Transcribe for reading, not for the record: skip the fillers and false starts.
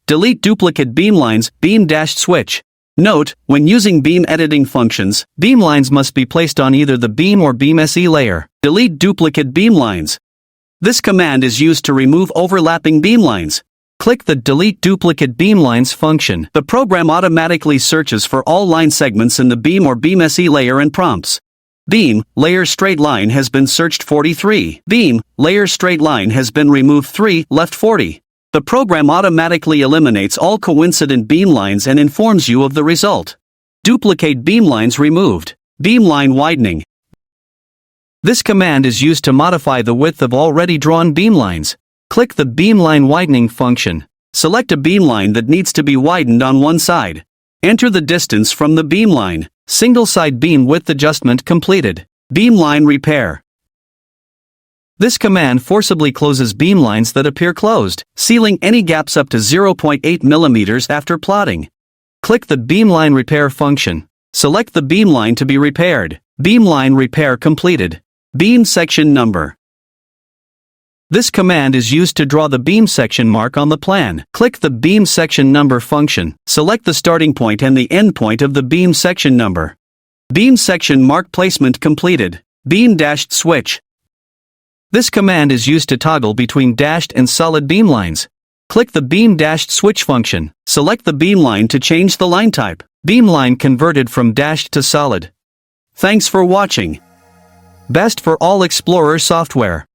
Delete duplicate beam lines, beam-switch. Note, when using beam editing functions, beam lines must be placed on either the beam or beam SE layer. Delete duplicate beam lines. This command is used to remove overlapping beam lines. Click the Delete Duplicate Beam Lines function. The program automatically searches for all line segments in the beam or beam SE layer and prompts. Beam, layer straight line has been searched 43. Beam, layer straight line has been removed 3, left 40. The program automatically eliminates all coincident beam lines and informs you of the result. Duplicate beam lines removed. Beam line widening. This command is used to modify the width of already drawn beam lines. Click the Beam Line Widening function. Select a beam line that needs to be widened on one side. Enter the distance from the beam line. Single side beam width adjustment completed. Beam line repair. This command forcibly closes beam lines that appear closed, sealing any gaps up to 0.8 mm after plotting. Click the Beam Line Repair function. Select the beam line to be repaired. Beam line repair completed. Beam section number. This command is used to draw the beam section mark on the plan. Click the Beam Section Number function. Select the starting point and the end point of the beam section number. Beam section mark placement completed. Beam-switch. This command is used to toggle between dashed and solid beam lines. Click the Beam-switch function. Select the beam line to change the line type. Beam line converted from dashed to solid. Thanks for watching. Best for all Explorer software.